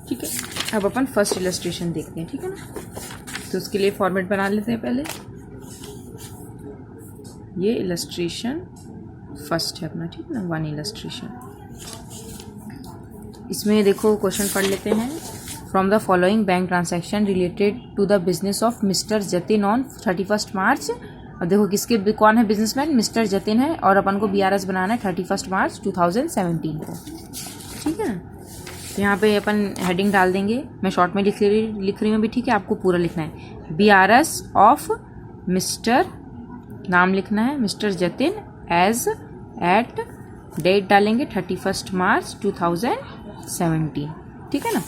ठीक है, अब अपन फर्स्ट इलस्ट्रेशन देखते हैं, ठीक है ना। तो उसके लिए फॉर्मेट बना लेते हैं पहले। ये इलस्ट्रेशन फर्स्ट है अपना, ठीक है ना, 1 इलस्ट्रेशन। इसमें देखो क्वेश्चन पढ़ लेते हैं। From the following bank transaction related to the business of mister Jatin on 31 March. और देखो किसके कौन है बिजनेसमैन, मिस्टर जतिन है, और अपन को BRS बनाना है 31 मार्च 2017 को, ठीक है ना। तो यहाँ पे अपन हेडिंग डाल देंगे, मैं शॉर्ट में लिख रही हूँ भी, ठीक है, आपको पूरा लिखना है। BRS ऑफ मिस्टर, नाम लिखना है mister Jatin, as at, date डालेंगे 31 मार्च 2017, ठीक है ना।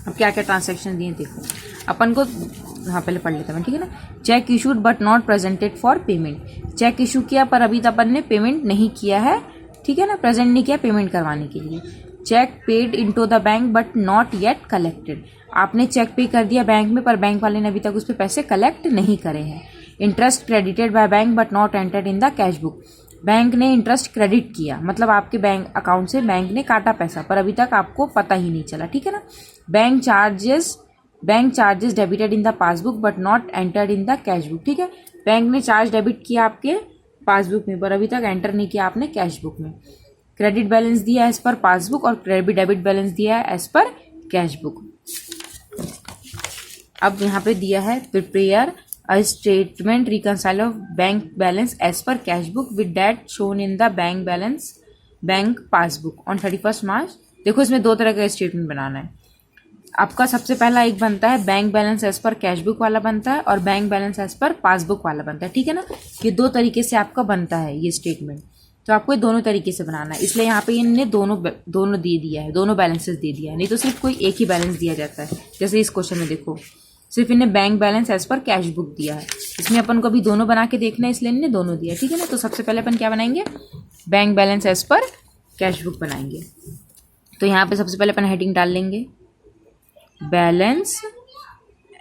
अब क्या क्या ट्रांजैक्शन दिए देखो अपन को, हाँ पहले पढ़ लेते हैं, ठीक है ना। Cheque issued but not presented for payment. Cheque issue किया पर अभी तक अपन ने पेमेंट नहीं किया है, ठीक है ना, प्रेजेंट नहीं किया पेमेंट करवाने के लिए। Cheque paid into the bank but not yet collected. आपने चेक पे कर दिया बैंक में, पर बैंक वाले ने अभी तक उस पर पैसे कलेक्ट नहीं करे हैं। Interest credited by bank but not entered in the cash book. Bank ने इंटरेस्ट क्रेडिट किया, मतलब आपके बैंक अकाउंट से बैंक ने काटा पैसा, पर अभी तक आपको पता ही नहीं चला, ठीक है ना। Bank charges debited in the passbook but not entered in the cash book, ठीक है। बैंक ने चार्ज डेबिट किया आपके पासबुक में, पर अभी तक एंटर नहीं किया आपने कैश बुक में। क्रेडिट बैलेंस दिया एज पर पासबुक और डेबिट बैलेंस दिया है एज पर कैश बुक। अब यहाँ पे दिया है prepare a statement reconcile of bank balance as per cash book with date shown in the bank passbook on 31 March. देखो इसमें दो तरह का स्टेटमेंट बनाना है आपका। सबसे पहला एक बनता है bank balance as per cash book वाला बनता है, और bank balance as per passbook वाला बनता है, ठीक है ना। ये दो तरीके से आपका बनता है ये स्टेटमेंट, तो आपको ये दोनों तरीके से बनाना है। इसलिए यहाँ पे इनने दोनों दे दिया है, दोनों बैलेंसेस दे दिया है, नहीं तो सिर्फ कोई एक ही बैलेंस दिया जाता है। जैसे इस क्वेश्चन में देखो सिर्फ इन्हें bank balance as per cash book दिया है, इसमें अपन को अभी दोनों बना के देखना है, इसलिए इन्हें दोनों दिया, ठीक है ना। तो सबसे पहले अपन क्या बनाएंगे, bank balance as per cash book बनाएंगे। तो यहाँ पे सबसे पहले अपन हेडिंग डाल लेंगे, balance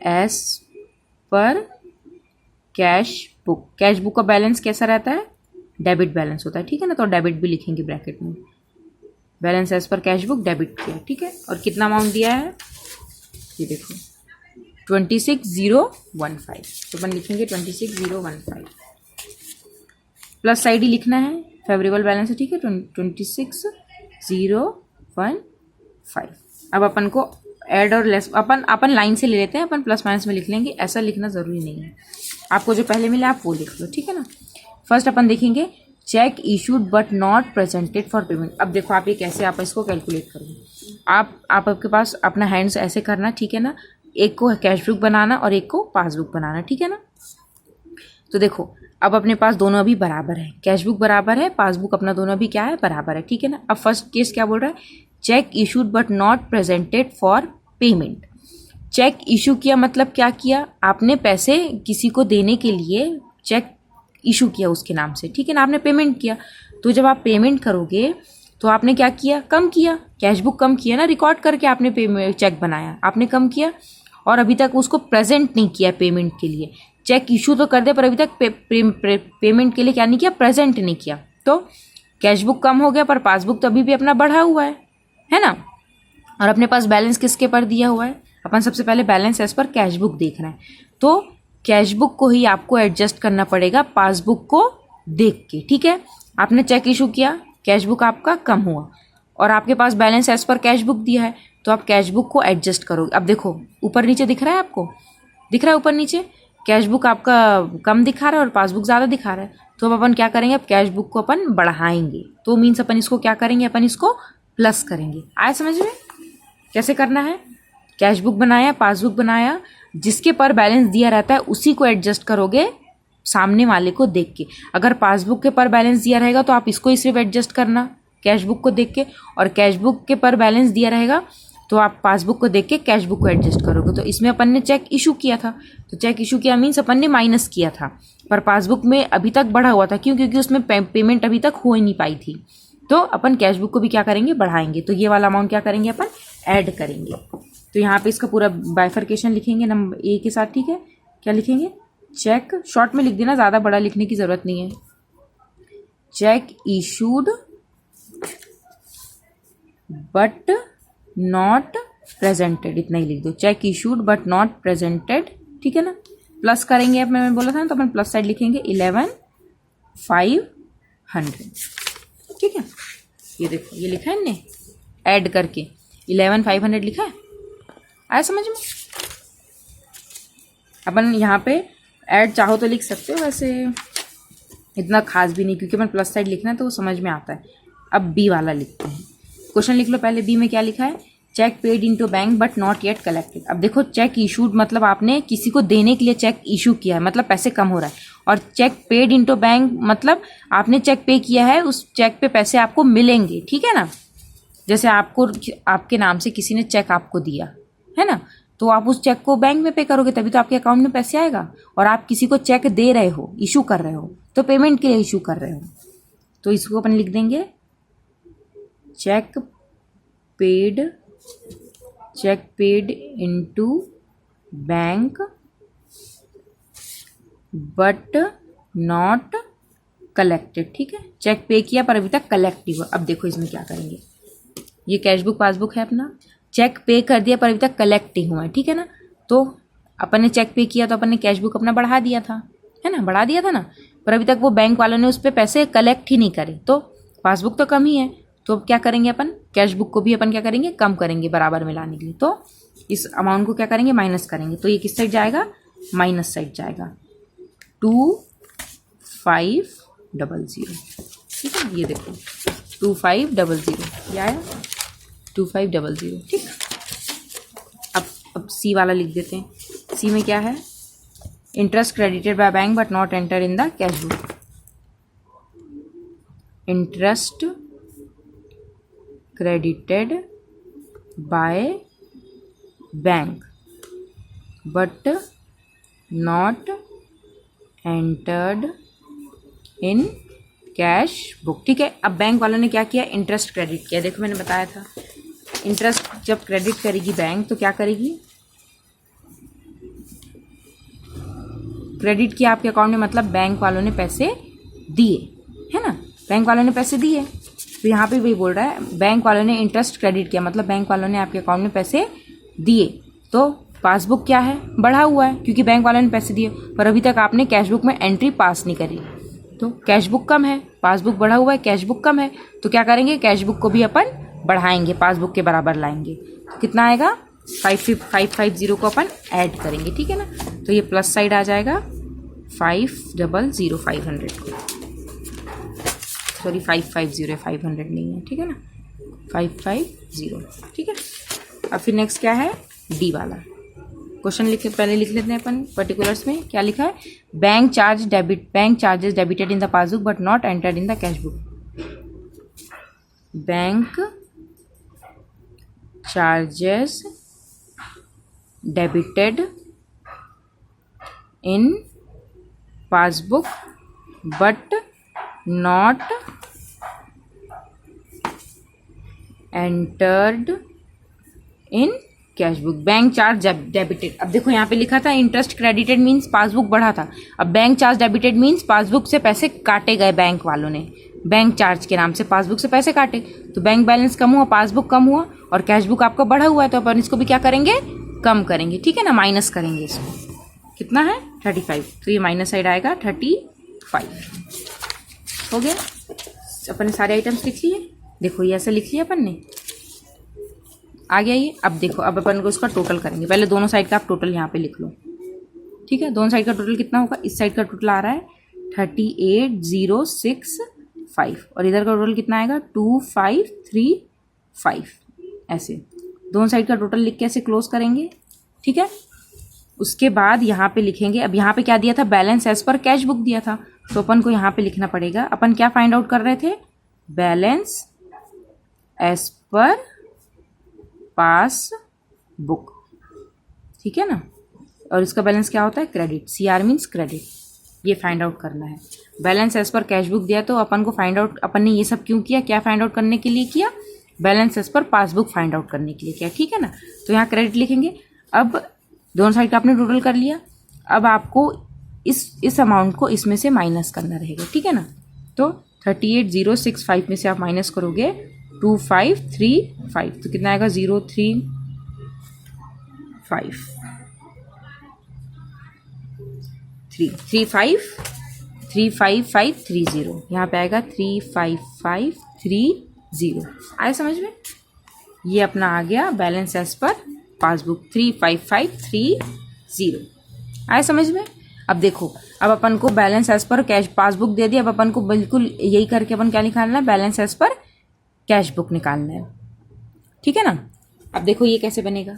as per cash book. Cash book का बैलेंस कैसा रहता है, डेबिट बैलेंस होता है, ठीक है ना। तो डेबिट भी लिखेंगे ब्रैकेट में, balance as per cash book debit किया, ठीक है। और कितना अमाउंट दिया है ये देखो 26015, तो अपन लिखेंगे 26015 प्लस साइड ही लिखना है, फेवरेबल बैलेंस है, ठीक है, 26015। अब अपन को ऐड और लेस अपन लाइन से ले लेते हैं, अपन प्लस माइनस में लिख लेंगे, ऐसा लिखना ज़रूरी नहीं है। आपको जो पहले मिला आप वो लिख लो, ठीक है ना। फर्स्ट अपन देखेंगे check issued but not presented for payment. अब देखो आप ये कैसे आप इसको कैलकुलेट करोगे, आपके पास अपना हैंड्स ऐसे करना, ठीक है ना। एक को कैश बुक बनाना और एक को पासबुक बनाना, ठीक है ना। तो देखो अब अपने पास दोनों अभी बराबर है, कैश बुक बराबर है, पासबुक अपना दोनों अभी क्या है, बराबर है, ठीक है ना। अब फर्स्ट केस क्या बोल रहा है, cheque issued but not presented for payment. Cheque issue किया मतलब क्या किया, आपने पैसे किसी को देने के लिए चेक इशू किया उसके नाम से, ठीक है ना, आपने पेमेंट किया। तो जब आप पेमेंट करोगे तो आपने क्या किया, कम किया, कैश बुक कम किया ना, रिकॉर्ड करके आपने चेक बनाया, आपने कम किया, और अभी तक उसको प्रेजेंट नहीं किया पेमेंट के लिए। चेक इशू तो कर दे पर अभी तक पेमेंट के लिए क्या नहीं किया, प्रेजेंट नहीं किया। तो कैश बुक कम हो गया पर पासबुक तो अभी भी अपना बढ़ा हुआ है ना। और अपने पास बैलेंस किसके पर दिया हुआ है, अपन सबसे पहले balance as per cash book देख रहे हैं, तो कैश बुक को ही आपको एडजस्ट करना पड़ेगा पासबुक को देख के, ठीक है। आपने चेक इशू किया, कैश बुक आपका कम हुआ, और आपके पास balance as per cash book दिया है, तो आप कैश बुक को एडजस्ट करोगे। अब देखो ऊपर नीचे दिख रहा है, आपको दिख रहा है ऊपर नीचे, कैश बुक आपका कम दिखा रहा है और पासबुक ज़्यादा दिखा रहा है। तो अब अपन क्या करेंगे, अब कैश बुक को अपन बढ़ाएंगे, तो मीन्स अपन इसको क्या करेंगे, अपन इसको प्लस करेंगे। आए समझ में कैसे करना है, कैश बुक बनाया, पासबुक बनाया, जिसके पर बैलेंस दिया रहता है उसी को एडजस्ट करोगे सामने वाले को देख के। अगर पासबुक के पर बैलेंस दिया रहेगा तो आप इसको ही सिर्फ एडजस्ट करना कैश बुक को देख के, और कैश बुक के पर बैलेंस दिया रहेगा तो आप पासबुक को देख के कैश बुक को एडजस्ट करोगे। तो इसमें अपन ने चेक इशू किया था, तो चेक इशू किया मीन्स अपन ने माइनस किया था, पर पासबुक में अभी तक बढ़ा हुआ था, क्यों, क्योंकि उसमें पेमेंट अभी तक हो ही नहीं पाई थी। तो अपन कैश बुक को भी क्या करेंगे, बढ़ाएंगे। तो ये वाला अमाउंट क्या करेंगे, अपन ऐड करेंगे। तो यहाँ पे इसका पूरा बाइफर्केशन लिखेंगे नंबर ए के साथ, ठीक है। क्या लिखेंगे, चेक, शॉर्ट में लिख देना, ज़्यादा बड़ा लिखने की ज़रूरत नहीं है। Cheque issued but not presented, इतना ही लिख दो। Check issued but not presented, ठीक है ना। प्लस करेंगे, अब मैं बोला था ना, तो अपन प्लस साइड लिखेंगे 11,500, ठीक है। ये देखो ये लिखा है हमने ऐड करके 11,500 लिखा है, आया समझ में। अपन यहाँ पे ऐड चाहो तो लिख सकते हो, वैसे इतना खास भी नहीं, क्योंकि अपन प्लस साइड लिखना है तो वो समझ में आता है। अब बी वाला लिखते हैं, क्वेश्चन लिख लो पहले। बी में क्या लिखा है, cheque paid into bank but not yet collected. अब देखो चेक इशूड मतलब आपने किसी को देने के लिए चेक इशू किया है, मतलब पैसे कम हो रहा है। और चेक पेड इनटू बैंक मतलब आपने चेक पे किया है, उस चेक पे पैसे आपको मिलेंगे, ठीक है ना। जैसे आपको आपके नाम से किसी ने चेक आपको दिया है ना, तो आप उस चेक को बैंक में पे करोगे तभी तो आपके अकाउंट में पैसे आएगा। और आप किसी को चेक दे रहे हो, इशू कर रहे हो, तो पेमेंट के लिए इशू कर रहे हो, तो इसको अपन लिख देंगे cheque paid into bank but not collected, ठीक है। चेक पे किया पर अभी तक कलेक्ट नहीं हुआ। अब देखो इसमें क्या करेंगे, ये कैशबुक पासबुक है अपना, चेक पे कर दिया पर अभी तक कलेक्ट नहीं हुआ है, ठीक है ना। तो अपन ने चेक पे किया तो अपन ने कैशबुक अपना बढ़ा दिया था, है ना, बढ़ा दिया था ना, पर अभी तक वो बैंक वालों ने उस पर पैसे कलेक्ट ही नहीं करे, तो पासबुक तो कम ही है। तो अब क्या करेंगे अपन, कैशबुक को भी अपन क्या करेंगे, कम करेंगे बराबर मिलाने के लिए। तो इस अमाउंट को क्या करेंगे, माइनस करेंगे। तो ये किस साइड जाएगा, माइनस साइड जाएगा, 2500, ठीक है। ये देखो 2500 ये आया 2500, ठीक। अब सी वाला लिख देते हैं। सी में क्या है, interest credited by bank but not enter in the cash book. Interest credited by bank but not entered in cash book, ठीक है। अब बैंक वालों ने क्या किया, इंटरेस्ट क्रेडिट किया। देखो मैंने बताया था, इंटरेस्ट जब क्रेडिट करेगी बैंक तो क्या करेगी, क्रेडिट किया आपके अकाउंट में, मतलब बैंक वालों ने पैसे दिए, है ना, बैंक वालों ने पैसे दिए। तो यहाँ पे वही बोल रहा है, बैंक वालों ने इंटरेस्ट क्रेडिट किया, मतलब बैंक वालों ने आपके अकाउंट में पैसे दिए। तो पासबुक क्या है, बढ़ा हुआ है, क्योंकि बैंक वालों ने पैसे दिए, पर अभी तक आपने कैशबुक में एंट्री पास नहीं करी, तो कैशबुक कम है, पासबुक बढ़ा हुआ है, कैशबुक कम है। तो क्या करेंगे, कैशबुक को भी अपन बढ़ाएंगे, पासबुक के बराबर लाएंगे। तो कितना आएगा, 550 को अपन ऐड करेंगे, ठीक है ना। तो ये प्लस साइड आ जाएगा 500 सॉरी 550 है, 500 नहीं है, ठीक है ना, 550, ठीक है। अब फिर नेक्स्ट क्या है, डी वाला क्वेश्चन लिखे, पहले लिख लेते हैं अपन पर्टिकुलर्स में क्या लिखा है, bank charges debited in the passbook but not entered in the cash book. Bank charges debited in passbook but not entered in cash book. Bank charge debited, अब देखो यहाँ पे लिखा था इंटरेस्ट क्रेडिटेड मीन्स पासबुक बढ़ा था, अब bank charge debited means passbook से पैसे काटे गए, बैंक वालों ने बैंक चार्ज के नाम से पासबुक से पैसे काटे, तो बैंक बैलेंस कम हुआ, पासबुक कम हुआ, और कैश बुक आपका बढ़ा हुआ है, तो अपन इसको भी क्या करेंगे, कम करेंगे, ठीक है ना, माइनस करेंगे इसको। कितना है 35, तो ये माइनस साइड आएगा 35। हो गया, अपन ने सारे आइटम्स लिख लिए। देखो ये ऐसे लिख लिया अपन ने, आ गया ये। अब देखो अब अपन को इसका टोटल करेंगे, पहले दोनों साइड का आप टोटल यहाँ पे लिख लो, ठीक है। दोनों साइड का टोटल कितना होगा, इस साइड का टोटल आ रहा है 38,065 और इधर का टोटल कितना आएगा 2535। ऐसे दोनों साइड का टोटल लिख के ऐसे क्लोज करेंगे, ठीक है। उसके बाद यहाँ पे लिखेंगे, अब यहाँ पे क्या दिया था, balance as per cash book दिया था, तो अपन को यहाँ पे लिखना पड़ेगा, अपन क्या फाइंड आउट कर रहे थे, बैलेंस एज पर पास बुक, ठीक है ना। और इसका बैलेंस क्या होता है, क्रेडिट, CR मीन्स क्रेडिट, ये फाइंड आउट करना है। Balance as per cash book दिया तो अपन को फाइंड आउट, अपन ने ये सब क्यों किया, क्या फाइंड आउट करने के लिए किया, balance as per passbook find out करने के लिए किया, ठीक है ना। तो यहाँ क्रेडिट लिखेंगे। अब दोनों साइड का आपने टोटल कर लिया, अब आपको इस अमाउंट को इसमें से माइनस करना रहेगा, ठीक है ना। तो 38,065 में से आप माइनस करोगे 2535, तो कितना आएगा 03 35530, यहाँ पे आएगा 35530। आए समझ में? ये अपना आ गया बैलेंस एज पर पासबुक 35530। आए समझ में? अब देखो, अब अपन को balance as per cash passbook दे दिया, अब अपन को बिल्कुल यही करके अपन क्या निकालना है, balance as per cash book निकालना है। ठीक है ना? अब देखो ये कैसे बनेगा,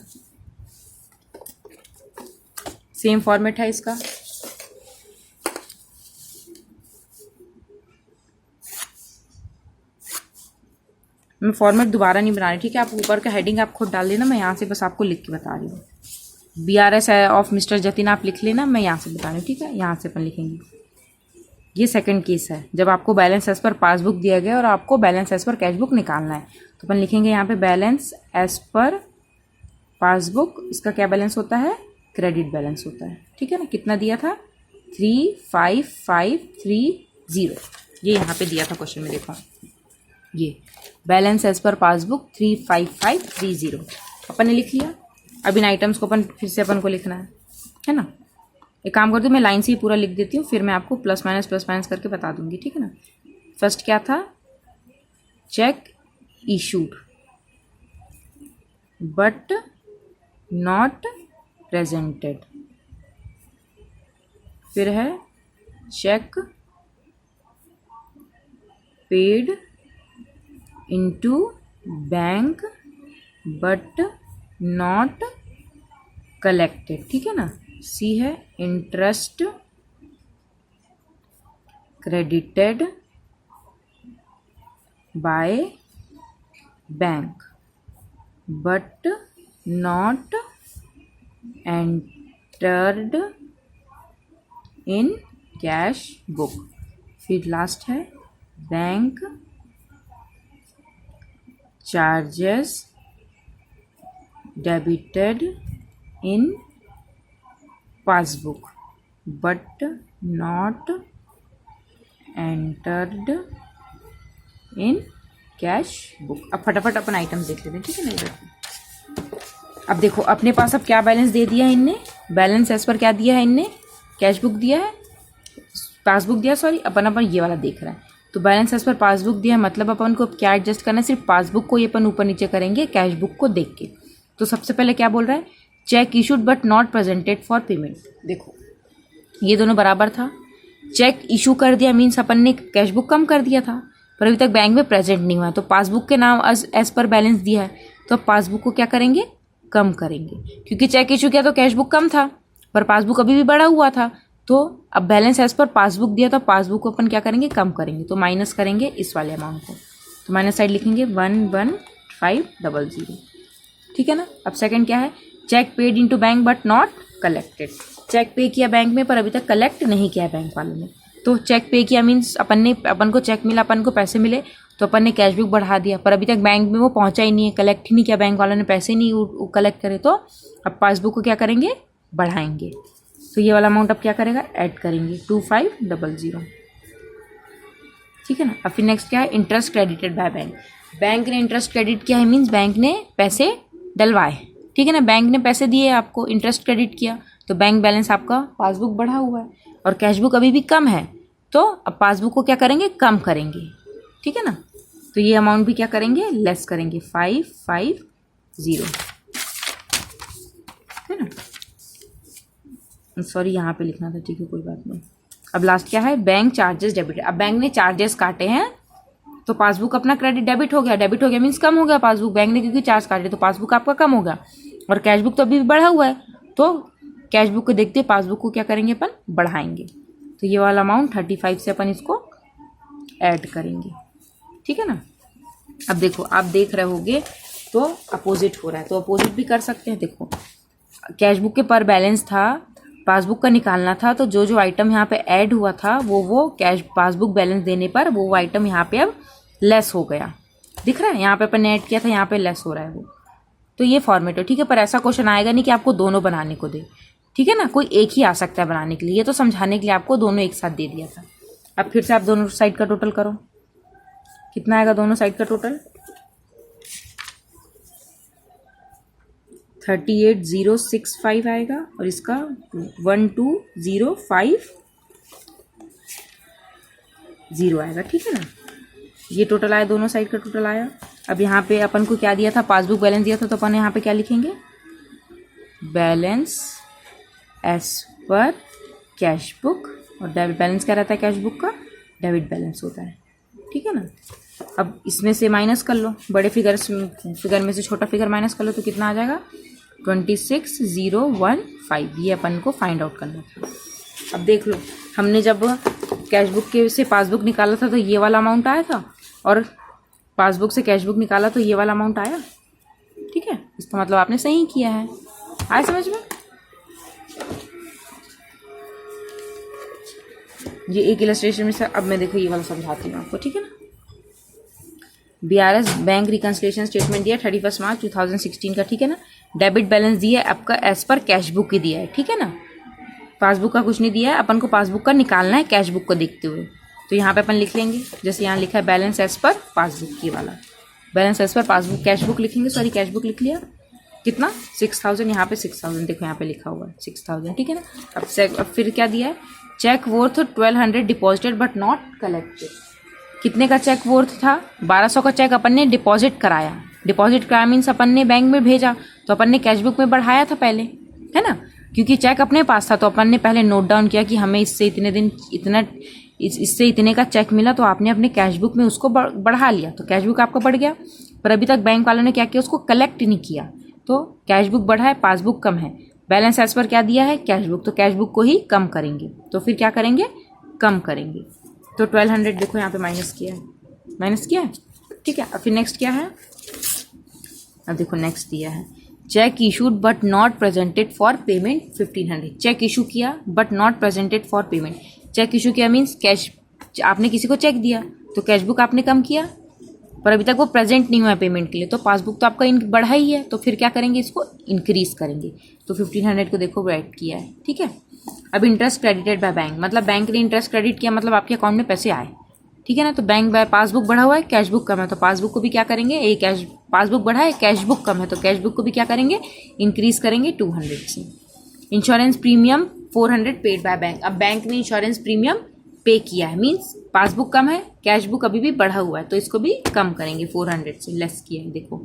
सेम फॉर्मेट है इसका। मैं फॉर्मेट दोबारा नहीं बना रही, ठीक है? आप ऊपर का हेडिंग आप खुद डाल लेना, मैं यहाँ से बस आपको लिख के बता रही हूँ। BRS ऑफ मिस्टर जतिन आप लिख लेना, मैं यहाँ से बता रही हूँ, ठीक है? यहाँ से अपन लिखेंगे। ये सेकंड केस है, जब आपको बैलेंस एज पर पासबुक दिया गया और आपको balance as per cash book निकालना है, तो अपन लिखेंगे यहाँ पे बैलेंस एज पर पासबुक। इसका क्या बैलेंस होता है? क्रेडिट बैलेंस होता है। ठीक है ना? कितना दिया था? 35530। ये यहाँ पे दिया था क्वेश्चन में, देखो ये बैलेंस एज पर पासबुक 35530 अपन ने लिख लिया। अब इन आइटम्स को अपन फिर से अपन को लिखना है ना? एक काम करती हूँ, मैं लाइन से ही पूरा लिख देती हूँ, फिर मैं आपको प्लस माइनस करके बता दूंगी। ठीक है ना? फर्स्ट क्या था? Cheque issued but not presented. फिर है cheque paid into bank but not collected. ठीक है ना? सी है interest credited by bank but not entered in cash book. फिर लास्ट है bank charges debited in passbook but not entered in cash book. अब फटाफट अपन आइटम्स देख लेते हैं। ठीक है ना? इधर अब देखो, अपने पास अब क्या बैलेंस दे दिया है इनने? बैलेंस एज पर क्या दिया है इनने? कैश बुक दिया है, पासबुक दिया, सॉरी। अपन ये वाला देख रहा है, तो बैलेंस एज पर पासबुक दिया है, मतलब अपन को क्या एडजस्ट करना है? सिर्फ पासबुक को ही अपन ऊपर नीचे करेंगे कैश बुक को देख के। तो सबसे पहले क्या बोल रहा है? Cheque issued but not presented for payment. देखो ये दोनों बराबर था। चेक इशू कर दिया मीन्स अपन ने कैश बुक कम कर दिया था, पर अभी तक बैंक में प्रेजेंट नहीं हुआ है, तो पासबुक के नाम एज पर बैलेंस दिया है, तो पासबुक को क्या करेंगे? कम करेंगे, क्योंकि चेक इशू किया तो कैश बुक कम था, पर पासबुक अभी भी बढ़ा हुआ था। तो अब बैलेंस एज पर पासबुक दिया, तो पासबुक को अपन क्या करेंगे? कम करेंगे, तो माइनस करेंगे इस वाले अमाउंट को, तो माइनस साइड लिखेंगे 11500। ठीक है ना? अब सेकंड क्या है? Cheque paid into bank but not collected. Cheque pay किया बैंक में, पर अभी तक कलेक्ट नहीं किया है बैंक वालों ने। तो चेक पे किया मीन्स अपन को चेक मिला, अपन को पैसे मिले, तो अपन ने कैश बुक बढ़ा दिया, पर अभी तक बैंक में वो पहुंचा ही नहीं है, कलेक्ट ही नहीं किया, बैंक वालों ने पैसे नहीं कलेक्ट करे, तो अब पासबुक को क्या करेंगे? बढ़ाएंगे। तो ये वाला अमाउंट अब क्या करेगा? ऐड करेंगे 2500। ठीक है ना? अब फिर नेक्स्ट क्या है? Interest credited by bank. Bank ने इंटरेस्ट क्रेडिट किया है मीन्स बैंक ने पैसे डलवाए। ठीक है ना? बैंक ने पैसे दिए, आपको इंटरेस्ट क्रेडिट किया, तो बैंक बैलेंस आपका पासबुक बढ़ा हुआ है, और कैश बुक अभी भी कम है, तो अब पासबुक को क्या करेंगे? कम करेंगे। ठीक है ना? तो ये अमाउंट भी क्या करेंगे? लेस करेंगे 550। है ना? सॉरी यहाँ पे लिखना था, ठीक है कोई बात नहीं। अब लास्ट क्या है? Bank charges debit. अब बैंक ने चार्जेस काटे हैं, तो पासबुक अपना क्रेडिट डेबिट हो गया। डेबिट हो गया मीन्स कम हो गया पासबुक, बैंक ने क्योंकि चार्ज काटे, तो पासबुक आपका कम हो गया, और कैश बुक तो अभी भी बढ़ा हुआ है, तो कैश बुक को देखते पासबुक को क्या करेंगे? अपन बढ़ाएंगे। तो ये वाला अमाउंट 35 से अपन इसको ऐड करेंगे। ठीक है ना? अब देखो, आप देख रहे होगे तो अपोजिट हो रहा है, तो अपोजिट भी कर सकते हैं। देखो कैश बुक के पर बैलेंस था, पासबुक का निकालना था, तो जो जो आइटम यहाँ पे ऐड हुआ था वो कैश पासबुक बैलेंस देने पर वो आइटम यहाँ पे अब लेस हो गया। दिख रहा है? यहाँ पे अपन ने ऐड किया था, यहाँ पे लेस हो रहा है वो। तो ये फॉर्मेट है। ठीक है? पर ऐसा क्वेश्चन आएगा नहीं कि आपको दोनों बनाने को दे। ठीक है ना? कोई एक ही आ सकता है बनाने के लिए, ये तो समझाने के लिए आपको दोनों एक साथ दे दिया था। अब फिर से आप दोनों साइड का टोटल करो, कितना आएगा दोनों साइड का टोटल? 38,065 आएगा और इसका 12,050 आएगा, ठीक है ना। ये टोटल आया, दोनों साइड का टोटल आया। अब यहाँ पे अपन को क्या दिया था, पासबुक बैलेंस दिया था, तो अपन यहाँ पे क्या लिखेंगे, balance as per cash book. और डेबिट बैलेंस क्या रहता है कैश बुक का, डेबिट बैलेंस होता है, ठीक है ना। अब इसमें से माइनस कर लो, बड़े फिगर में से छोटा फिगर माइनस कर लो तो कितना आ जाएगा, 26,015। ये अपन को फाइंड आउट करना था। अब देख लो, हमने जब कैश बुक के से पासबुक निकाला था तो ये वाला अमाउंट आया था, और पासबुक से कैश बुक निकाला तो ये वाला अमाउंट आया, ठीक है। इसका मतलब आपने सही किया है। आया समझ में। ये एक इलस्ट्रेशन में से, अब मैं देखो ये वाला समझाती हूँ आपको, ठीक है ना। BRS बैंक रिकंसिलिएशन स्टेटमेंट दिया 31 मार्च 2016 का, ठीक है ना। डेबिट बैलेंस दिया है आपका एज पर कैश बुक ही दिया है, ठीक है ना। पासबुक का कुछ नहीं दिया है, अपन को पासबुक का निकालना है कैश बुक को देखते हुए। तो यहाँ पे अपन लिख लेंगे, जैसे यहाँ लिखा है बैलेंस एज पर पासबुक, की वाला balance as per passbook, cash book लिखेंगे, सॉरी कैश बुक लिख लिया, कितना 6,000, यहाँ पे 6,000 देखो यहाँ पे लिखा हुआ है 6,000, ठीक है ना। अब फिर क्या दिया है, cheque worth 1,200 deposited but not collected. कितने का चेक वर्थ था, 1,200 का चेक अपन ने डिपॉजिट कराया। डिपॉजिट कराया मीन्स अपन ने बैंक में भेजा, तो अपन ने कैश बुक में बढ़ाया था पहले, है ना, क्योंकि चेक अपने पास था। तो अपन ने पहले नोट डाउन किया कि हमें इससे इतने दिन इससे इतने का चेक मिला, तो आपने अपने कैश बुक में उसको बढ़ा लिया, तो कैश बुक आपका बढ़ गया। पर अभी तक बैंक वालों ने क्या किया, उसको कलेक्ट नहीं किया, तो कैश बुक बढ़ा है, पासबुक कम है। बैलेंस एज पर क्या दिया है, कैश बुक, तो कैश बुक को ही कम करेंगे। तो फिर क्या करेंगे, कम करेंगे। तो 1,200 देखो यहाँ पे माइनस किया है, ठीक है। अब फिर नेक्स्ट क्या है, अब देखो नेक्स्ट दिया है, cheque issued but not presented for payment 1,500। Cheque issue किया but not presented for payment. Cheque issue किया मीन्स कैश, आपने किसी को चेक दिया तो कैश बुक आपने कम किया, पर अभी तक वो प्रेजेंट नहीं हुआ है पेमेंट के लिए, तो पासबुक तो आपका बढ़ा ही है, तो फिर क्या करेंगे, इसको इंक्रीज करेंगे। तो 1,500 को देखो राइट किया है, ठीक है। अब इंटरेस्ट क्रेडिटेड बाय बैंक, मतलब बैंक ने इंटरेस्ट क्रेडिट किया, मतलब आपके अकाउंट में पैसे आए, ठीक है ना। तो बैंक बाय पासबुक बढ़ा हुआ है, कैश बुक कम है, तो पासबुक को भी क्या करेंगे, ये कैश पासबुक बढ़ा है, कैश बुक कम है, तो कैश बुक को भी क्या करेंगे, इंक्रीज करेंगे 200 से। Insurance premium 400 paid by bank. अब बैंक ने इंश्योरेंस प्रीमियम पे किया है, मीन्स पासबुक कम है, कैश बुक अभी भी बढ़ा हुआ है, तो इसको भी कम करेंगे, 400 से लेस किया है, देखो।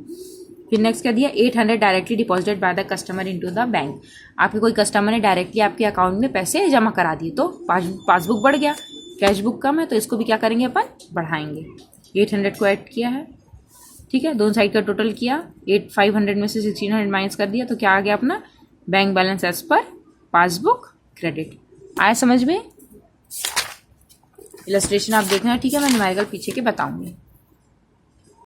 फिर नेक्स्ट क्या दिया, 800 directly deposited by the customer into the bank. आपके कोई कस्टमर ने डायरेक्टली आपके अकाउंट में पैसे जमा करा दिए, तो पासबुक बढ़ गया, कैश बुक कम है, तो इसको भी क्या करेंगे, अपन बढ़ाएंगे। 800 को ऐड किया है, ठीक है, दोनों साइड का टोटल किया, 500 में से 1,600 माइनस कर दिया, तो क्या आ गया अपना, bank balance as per passbook credit. आया समझ में। इलस्ट्रेशन आप देखना, ठीक है, मैं न्यूमेरिकल पीछे के बताऊंगी।